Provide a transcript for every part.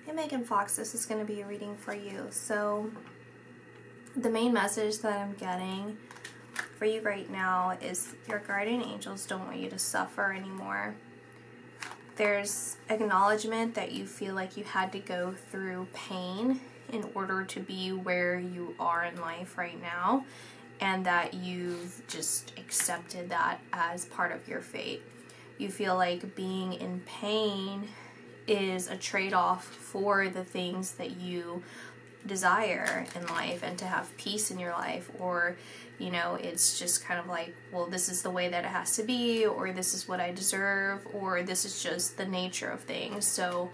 Hey Megan Fox, this is going to be a reading for you. So the main message that I'm getting for you right now is your guardian angels don't want you to suffer anymore. There's acknowledgement that you feel like you had to go through pain in order to be where you are in life right now, and that you've just accepted that as part of your fate. You feel like being in pain is a trade-off for the things that you desire in life and to have peace in your life, or you know, it's just kind of like, well, this is the way that it has to be, or this is what I deserve, or this is just the nature of things. So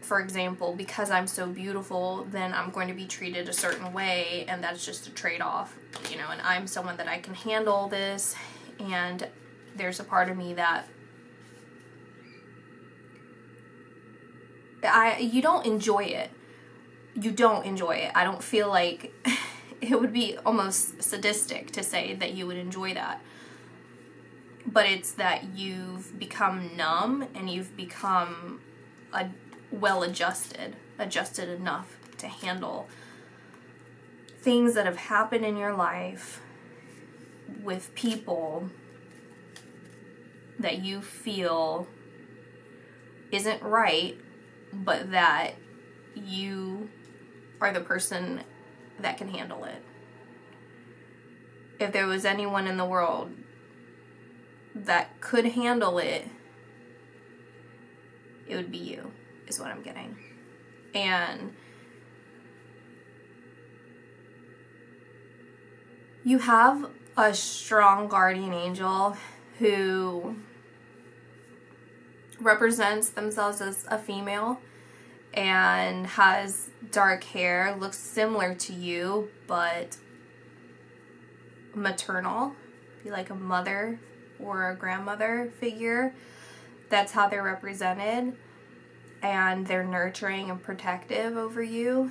for example, because I'm so beautiful, then I'm going to be treated a certain way, and that's just a trade-off, you know, and I'm someone that I can handle this, and there's a part of me that you don't enjoy it. You don't enjoy it. I don't feel like it would be almost sadistic to say that you would enjoy that. But it's that you've become numb and you've become well-adjusted enough to handle things that have happened in your life with people that you feel isn't right, but that you are the person that can handle it. If there was anyone in the world that could handle it, it would be you, is what I'm getting. And you have a strong guardian angel who represents themselves as a female and has dark hair, looks similar to you, but maternal, be like a mother or a grandmother figure. That's how they're represented, and they're nurturing and protective over you.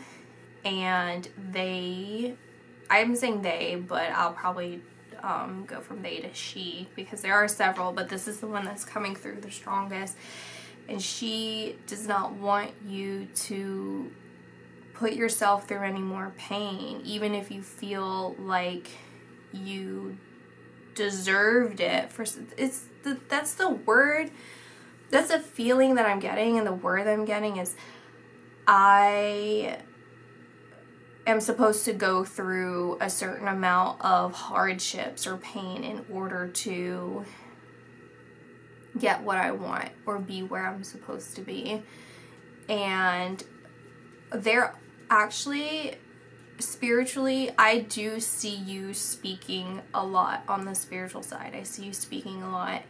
And I'm saying they, but I'll probably go from they to she, because there are several, but this is the one that's coming through the strongest. And she does not want you to put yourself through any more pain, even if you feel like you deserved it. That's the word, that's a feeling that I'm getting, and the word I'm getting is I am supposed to go through a certain amount of hardships or pain in order to get what I want or be where I'm supposed to be. And they're actually, spiritually, I do see you speaking a lot on the spiritual side. I see you speaking a lot,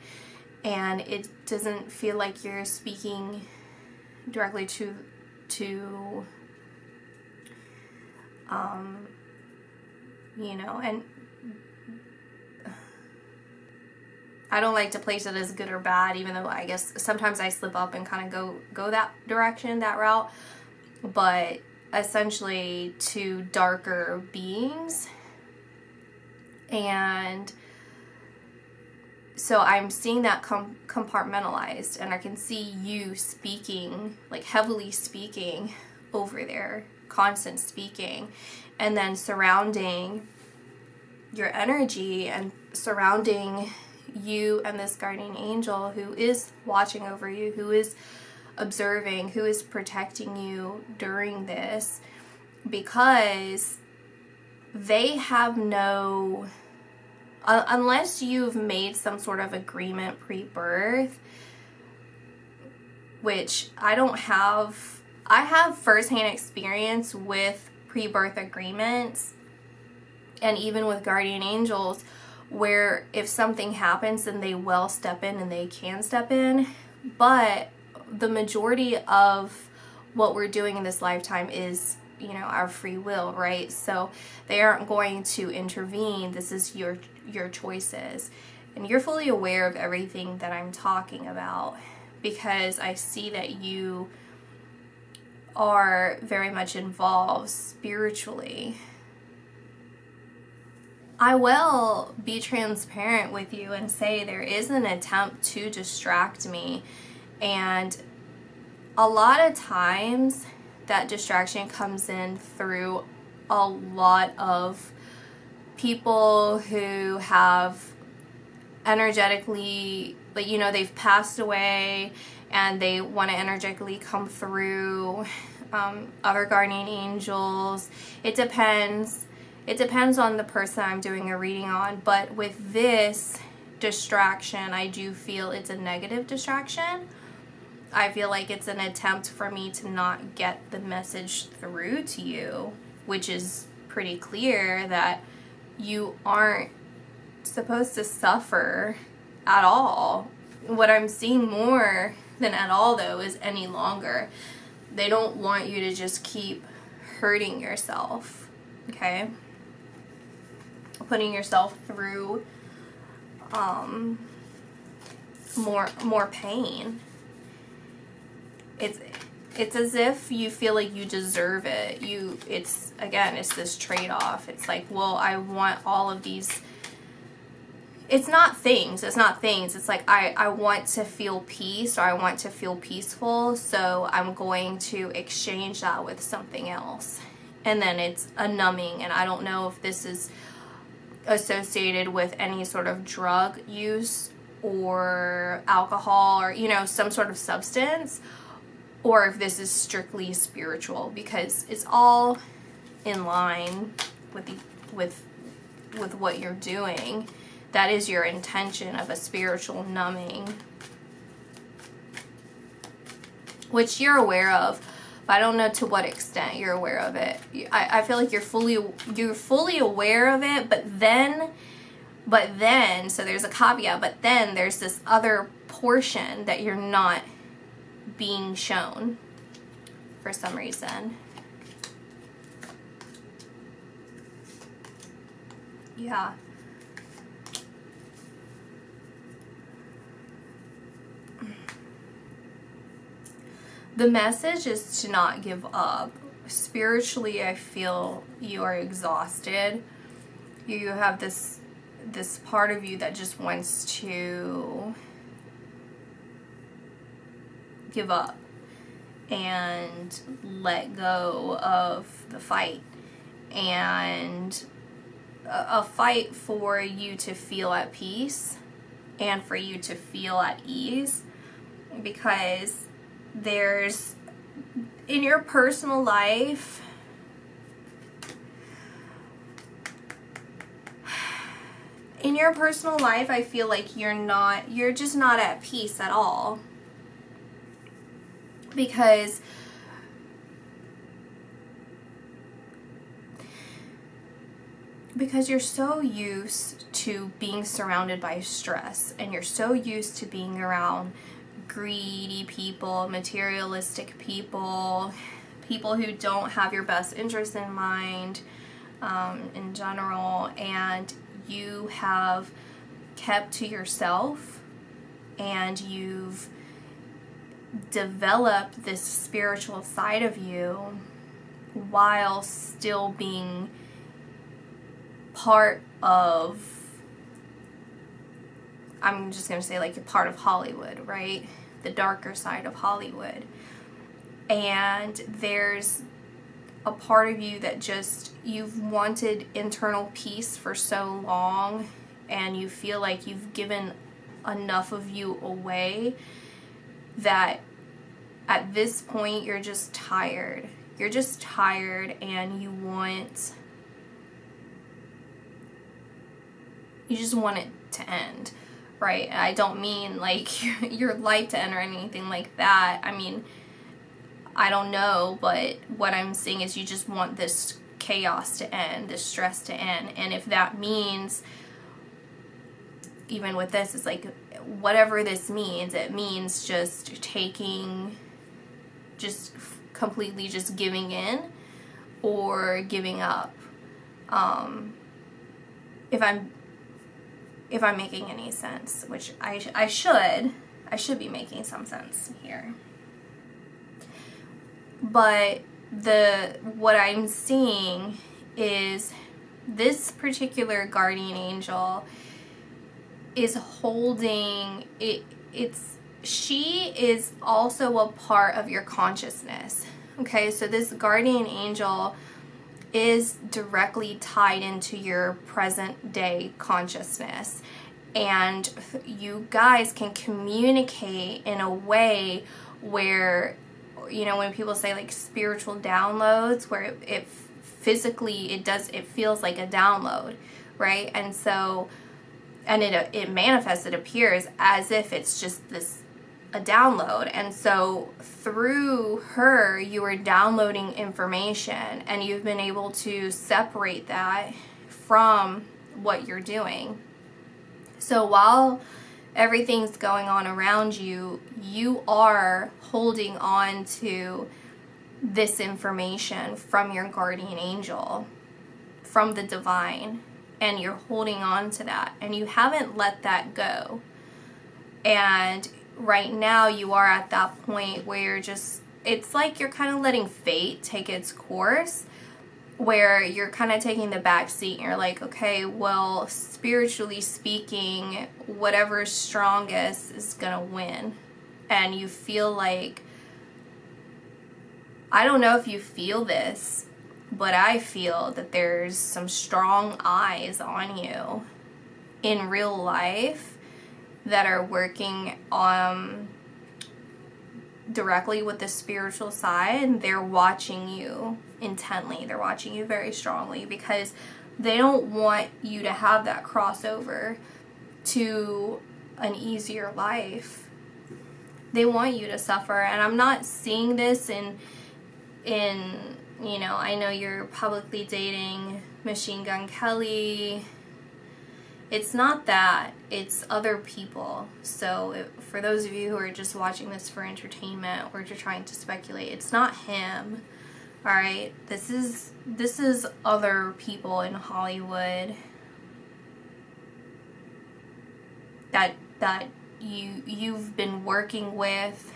and it doesn't feel like you're speaking directly to you know, and I don't like to place it as good or bad, even though I guess sometimes I slip up and kind of go that direction, that route, but essentially to darker beings. And so I'm seeing that compartmentalized, and I can see you speaking, like heavily speaking over there, constant speaking, and then surrounding your energy and surrounding you and this guardian angel who is watching over you, who is observing, who is protecting you during this, because they have no, unless you've made some sort of agreement pre-birth, which I don't have. I have firsthand experience with pre-birth agreements, and even with guardian angels, where if something happens, then they will step in and they can step in. But the majority of what we're doing in this lifetime is, you know, our free will, right? So they aren't going to intervene. This is your choices. And you're fully aware of everything that I'm talking about, because I see that you are very much involved spiritually. I will be transparent with you and say there is an attempt to distract me, and a lot of times that distraction comes in through a lot of people who have energetically, like, you know, they've passed away and they want to energetically come through. Other guardian angels. It depends. It depends on the person I'm doing a reading on. But with this distraction, I do feel it's a negative distraction. I feel like it's an attempt for me to not get the message through to you, which is pretty clear that you aren't supposed to suffer at all. What I'm seeing more than at all, though, is any longer. They don't want you to just keep hurting yourself, okay? Putting yourself through more pain. It's as if you feel like you deserve it. It's this trade-off. It's like, well, I want all of these. It's not things. It's like I want to feel peace, or I want to feel peaceful, so I'm going to exchange that with something else. And then it's a numbing, and I don't know if this is associated with any sort of drug use or alcohol or, you know, some sort of substance, or if this is strictly spiritual, because it's all in line with what you're doing. That is your intention of a spiritual numbing, which you're aware of, but I don't know to what extent you're aware of it. I feel like you're fully aware of it, but then, so there's a caveat, but then there's this other portion that you're not being shown for some reason. Yeah. The message is to not give up. Spiritually, I feel you are exhausted. You have this part of you that just wants to give up and let go of the fight. And a fight for you to feel at peace and for you to feel at ease, because there's, in your personal life, I feel like you're just not at peace at all, because you're so used to being surrounded by stress, and you're so used to being around greedy people, materialistic people, people who don't have your best interest in mind, in general, and you have kept to yourself, and you've developed this spiritual side of you while still being part of, I'm just going to say, like, a part of Hollywood, right? The darker side of Hollywood. And there's a part of you that just, you've wanted internal peace for so long, and you feel like you've given enough of you away that at this point you're just tired. You're just tired, and you just want it to end. Right? I don't mean like your life to end or anything like that. I mean, I don't know, but what I'm saying is you just want this chaos to end, this stress to end. And if that means, even with this, it's like, whatever this means, it means just completely just giving in or giving up. If I'm making any sense, which I should be making some sense here. But what I'm seeing is this particular guardian angel is holding it. She is also a part of your consciousness, Okay, so this guardian angel is directly tied into your present day consciousness. And you guys can communicate in a way where, you know, when people say like spiritual downloads, where it physically, it feels like a download, right? And so, and it manifests, it appears as if it's just a download. And so through her, you are downloading information, and you've been able to separate that from what you're doing. So while everything's going on around you, you are holding on to this information from your guardian angel, from the divine, and you're holding on to that, and you haven't let that go. And right now you are at that point where you're just, it's like you're kind of letting fate take its course, where you're kind of taking the back seat and you're like, okay, well, spiritually speaking, whatever's strongest is gonna win. And you feel like, I don't know if you feel this, but I feel that there's some strong eyes on you in real life that are working directly with the spiritual side. They're watching you intently. They're watching you very strongly, because they don't want you to have that crossover to an easier life. They want you to suffer. And I'm not seeing this in you know, I know you're publicly dating Machine Gun Kelly. It's not that, it's other people. So for those of you who are just watching this for entertainment or just trying to speculate, it's not him. All right, this is other people in Hollywood that you've been working with,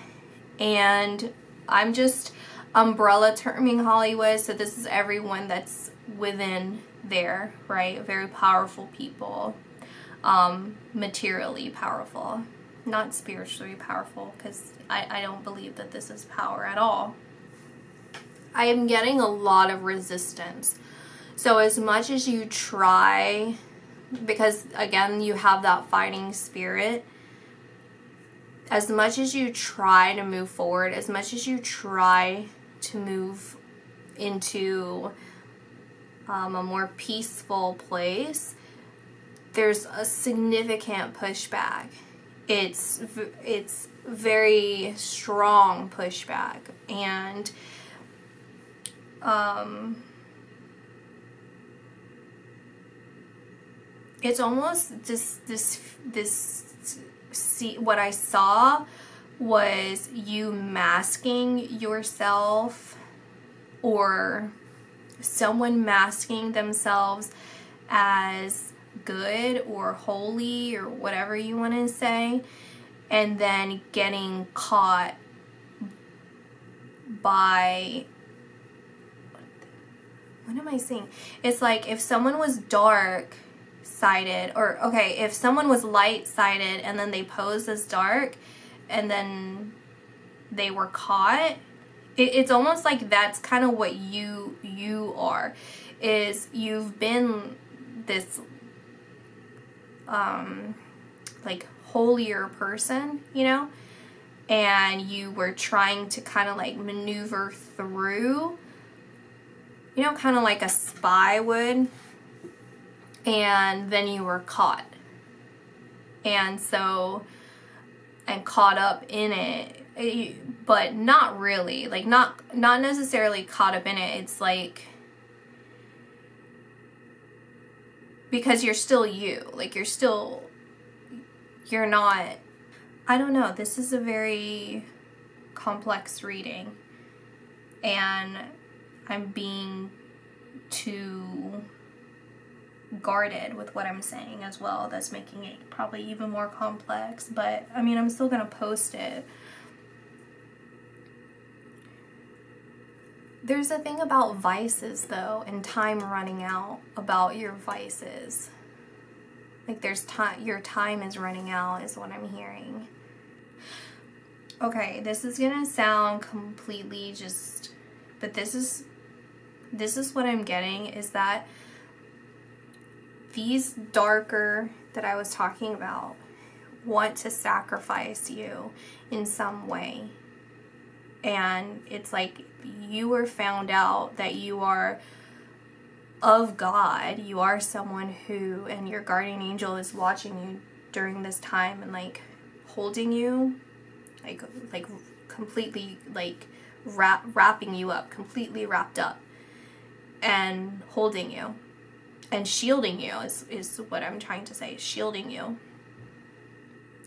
and I'm just umbrella terming Hollywood, so this is everyone that's within there, right? Very powerful people, materially powerful, not spiritually powerful, because I don't believe that this is power at all. I am getting a lot of resistance. So as much as you try, because again, you have that fighting spirit, as much as you try to move forward, as much as you try to move into a more peaceful place, there's a significant pushback. It's very strong pushback, and it's almost see, what I saw was you masking yourself, or someone masking themselves as good or holy or whatever you want to say, and then getting caught by, what am I saying? It's like if someone was dark sided, or okay, if someone was light sided and then they posed as dark and then they were caught, it's almost like that's kind of what you are, is you've been this like holier person, you know, and you were trying to kind of like maneuver through, you know, kind of like a spy would, and then you were caught, and caught up in it, but not really, like not necessarily caught up in it. It's like, because you're still you, like you're not, I don't know, this is a very complex reading, and I'm being too guarded with what I'm saying as well. That's making it probably even more complex, but I mean, I'm still gonna post it. There's a thing about vices though, and time running out, about your vices. Like there's time, your time is running out is what I'm hearing. Okay, this is gonna sound completely just But this is what I'm getting, is that these darker that I was talking about want to sacrifice you in some way. And it's like you were found out that you are of God. You are someone who, and your guardian angel is watching you during this time and like holding you, like completely like wrapping you up, completely wrapped up, and holding you and shielding you is what I'm trying to say, shielding you.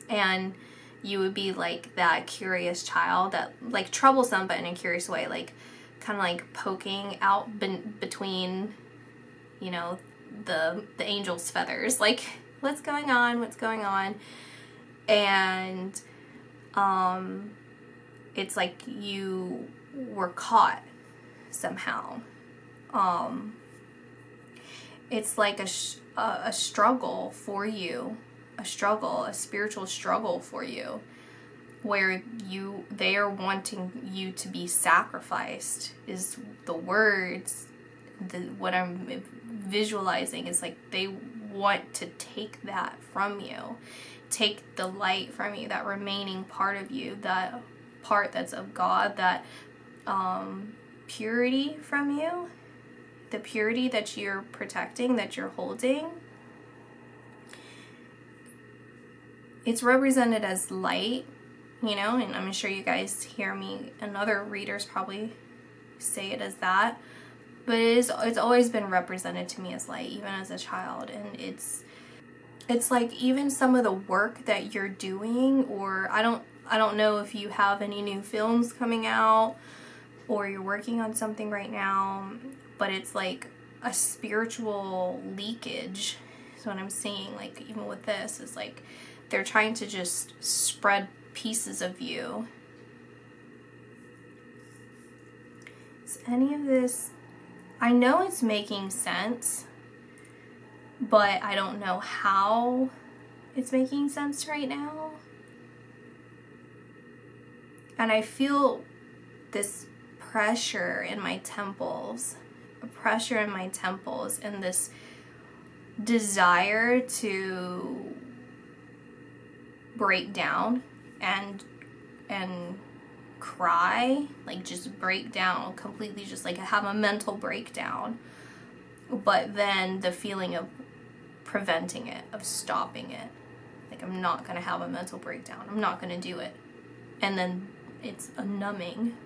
And you would be like that curious child, that like troublesome but in a curious way, like kind of like poking out between, you know, the angel's feathers, like what's going on, and it's like you were caught somehow. It's like a struggle for you, a spiritual struggle for you, where they are wanting you to be sacrificed, is the words. What I'm visualizing is like they want to take that from you, take the light from you, that remaining part of you, that part that's of God, that purity from you, the purity that you're protecting, that you're holding. It's represented as light, you know, and I'm sure you guys hear me and other readers probably say it as that, but it's always been represented to me as light, even as a child. And it's like even some of the work that you're doing, or I don't know if you have any new films coming out or you're working on something right now, but it's like a spiritual leakage is what I'm seeing. Like even with this, is like they're trying to just spread pieces of you. Is any of this, I know it's making sense, but I don't know how it's making sense right now. And I feel this pressure in my temples, and this desire to break down and cry, like just break down completely, just like have a mental breakdown, but then the feeling of preventing it, of stopping it, like I'm not gonna have a mental breakdown, I'm not gonna do it, and then it's a numbing.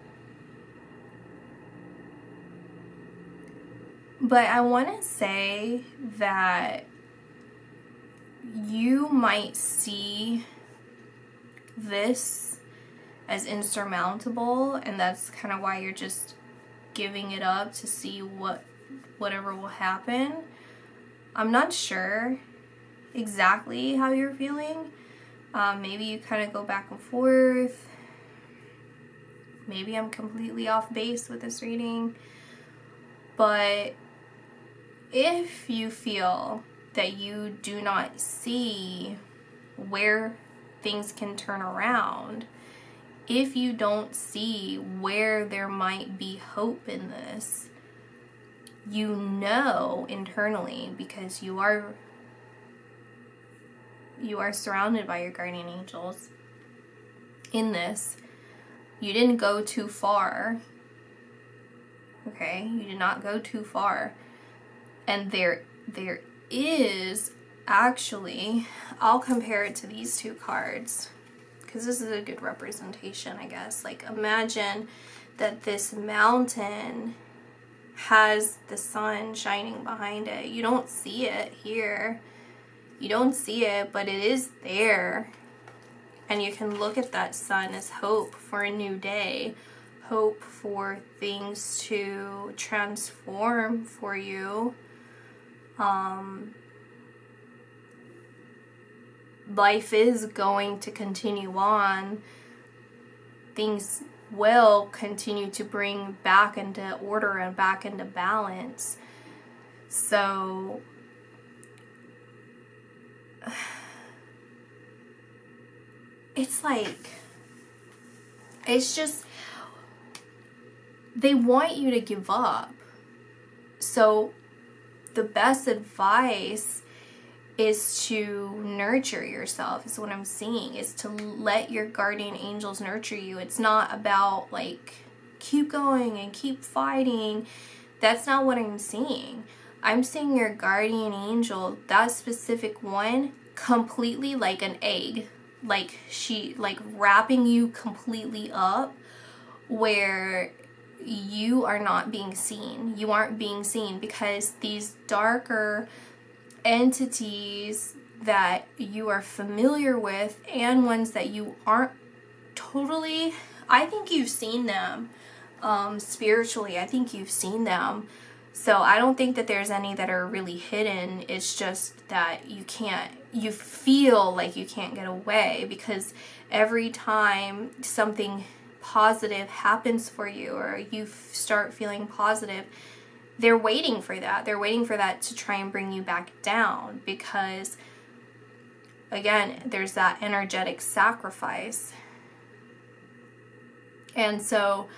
But I want to say that you might see this as insurmountable, and that's kind of why you're just giving it up to see whatever will happen. I'm not sure exactly how you're feeling. Maybe you kind of go back and forth. Maybe I'm completely off base with this reading. But if you feel that you do not see where things can turn around, if you don't see where there might be hope in this, you know internally, because you are surrounded by your guardian angels in this, you didn't go too far. Okay, you did not go too far. And there is actually, I'll compare it to these two cards, because this is a good representation, I guess. Like imagine that this mountain has the sun shining behind it. You don't see it here. You don't see it, but it is there. And you can look at that sun as hope for a new day. Hope for things to transform for you. Life is going to continue on. Things will continue to bring back into order and back into balance. So it's like, it's just, they want you to give up. So the best advice is to nurture yourself, is what I'm seeing, is to let your guardian angels nurture you. It's not about like, keep going and keep fighting. That's not what I'm seeing. I'm seeing your guardian angel, that specific one, completely like an egg. Like like wrapping you completely up where you are not being seen. You aren't being seen because these darker entities that you are familiar with and ones that you aren't totally, I think you've seen them spiritually. I think you've seen them. So I don't think that there's any that are really hidden. It's just that you feel like you can't get away, because every time something positive happens for you or you start feeling positive, they're waiting for that. They're waiting for that to try and bring you back down, because again, there's that energetic sacrifice. And so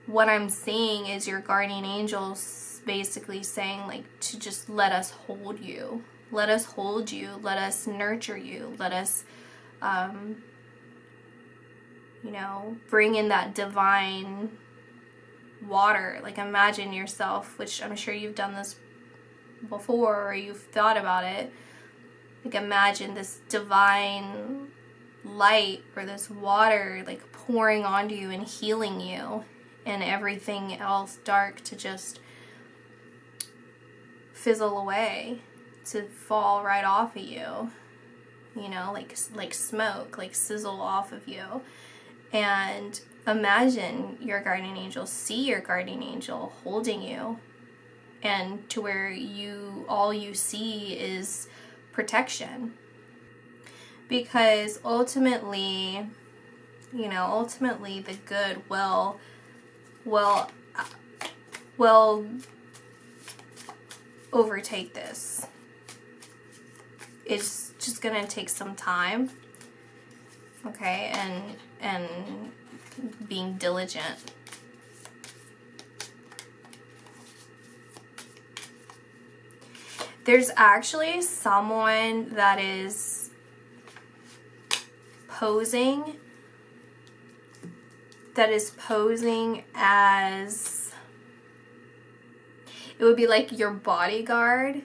what I'm seeing is your guardian angels basically saying like to just let us hold you. Let us hold you. Let us nurture you. Let us, bring in that divine water. Like imagine yourself, which I'm sure you've done this before or you've thought about it. Like imagine this divine light or this water like pouring onto you and healing you, and everything else dark to just fizzle away, to fall right off of you, like smoke, like sizzle off of you. And imagine your guardian angel, see your guardian angel holding you, and to where all you see is protection. Because ultimately the good will overtake this. It's just gonna take some time, okay, and being diligent. There's actually someone that is posing as, it would be like your bodyguard,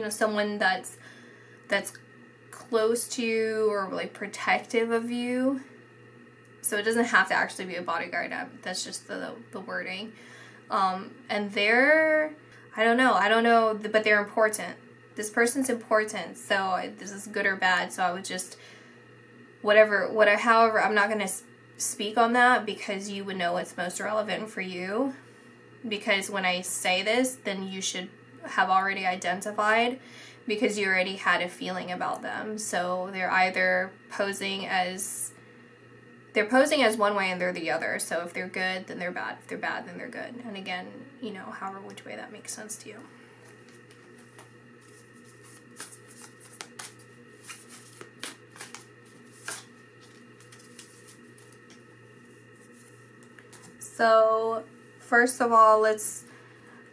someone that's close to you or like protective of you. So it doesn't have to actually be a bodyguard. That's just the wording. And they're, I don't know, but they're important. This person's important. So this is good or bad. So I would just, however, I'm not going to speak on that, because you would know what's most relevant for you. Because when I say this, then you should have already identified, because you already had a feeling about them. So they're either posing as one way and they're the other. So if they're good, then they're bad. If they're bad, then they're good. And again, however which way that makes sense to you. So first of all, let's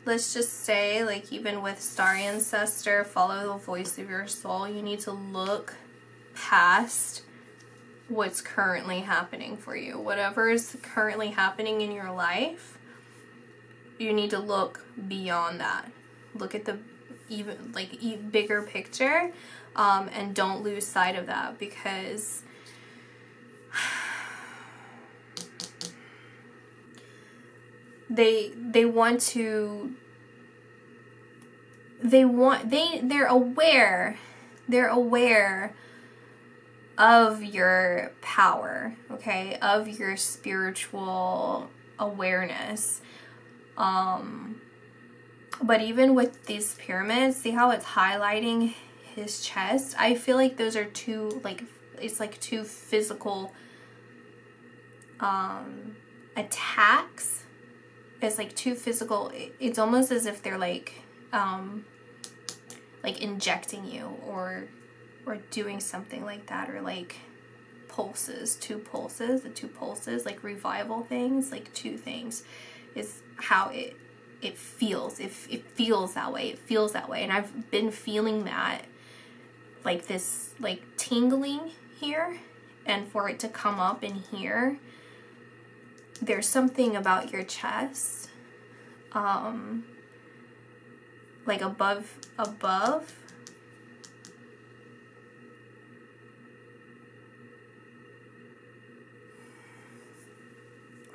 just say, like, even with Star Ancestor, follow the voice of your soul. You need to look past what's currently happening for you. Whatever is currently happening in your life, you need to look beyond that. Look at the bigger picture, and don't lose sight of that, because they're aware of your power, okay, of your spiritual awareness. But even with these pyramids, see how it's highlighting his chest? I feel like those are two physical attacks. It's like two physical, it's almost as if they're like injecting you or doing something like that, or like pulses, two pulses, the two pulses, like revival things, like two things is how it feels. It feels that way. It feels that way. And I've been feeling that, like this, like tingling here, and for it to come up in here, there's something about your chest, like above. I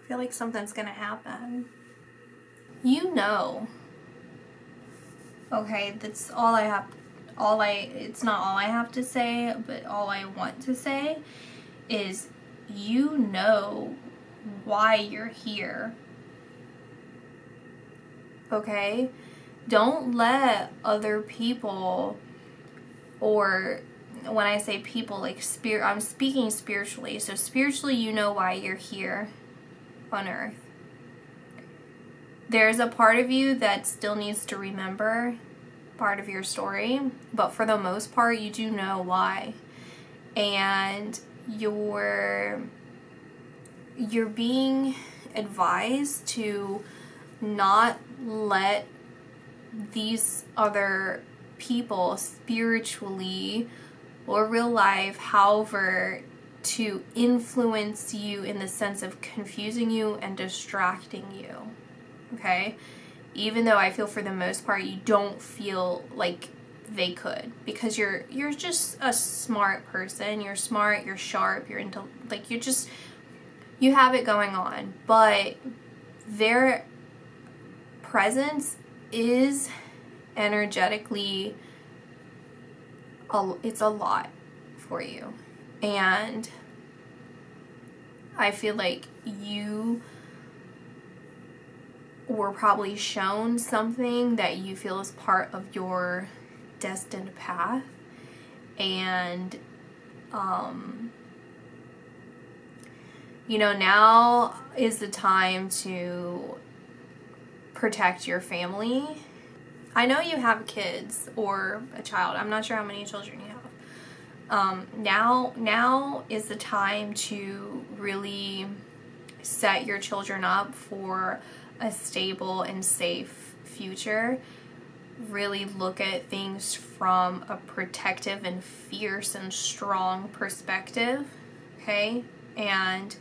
feel like something's gonna happen. You know. Okay, that's all I have. It's not all I have to say, but all I want to say is, you know why you're here. Okay? Don't let other people, or when I say people, like spirit, I'm speaking spiritually. So spiritually, you know why you're here on earth. There's a part of you that still needs to remember part of your story, but for the most part, you do know why. And you're being advised to not let these other people spiritually or real life, however, to influence you in the sense of confusing you and distracting you. Okay? Even though I feel for the most part you don't feel like they could, because you're just a smart person. You're smart, you're sharp, you're into, like, you have it going on, but their presence is energetically it's a lot for you. And I feel like you were probably shown something that you feel is part of your destined path, and you know, now is the time to protect your family. I know you have kids or a child. I'm not sure how many children you have. Now is the time to really set your children up for a stable and safe future. Really look at things from a protective and fierce and strong perspective, okay? And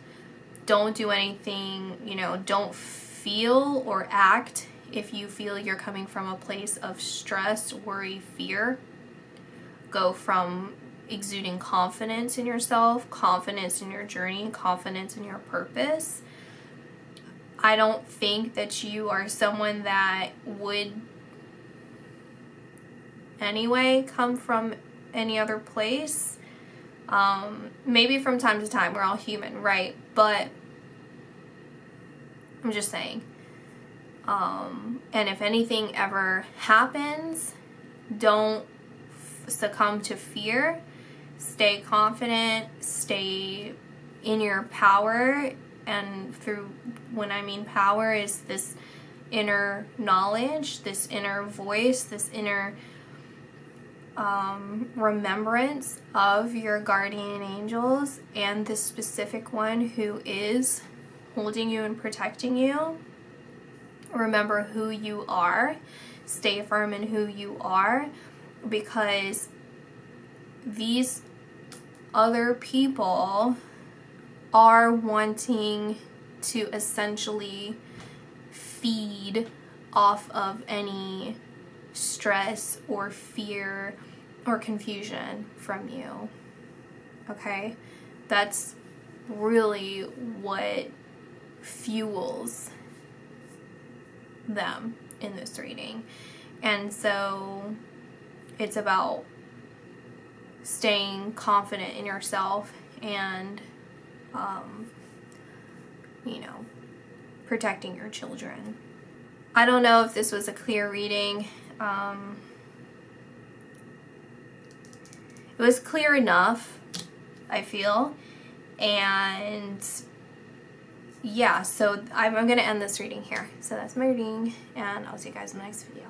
don't do anything, you know, don't feel or act if you feel you're coming from a place of stress, worry, fear. Go from exuding confidence in yourself, confidence in your journey, confidence in your purpose. I don't think that you are someone that would anyway come from any other place. Maybe from time to time, we're all human, right? But I'm just saying. And if anything ever happens, don't succumb to fear. Stay confident, stay in your power. And through, when I mean power, is this inner knowledge, this inner voice, this inner remembrance of your guardian angels and this specific one who is holding you and protecting you. Remember who you are. Stay firm in who you are, because these other people are wanting to essentially feed off of any stress or fear or confusion from you. Okay? That's really what fuels them in this reading. And so it's about staying confident in yourself and you know, protecting your children. I don't know if this was a clear reading. It was clear enough, I feel. And yeah, so I'm going to end this reading here. So that's my reading, and I'll see you guys in the next video.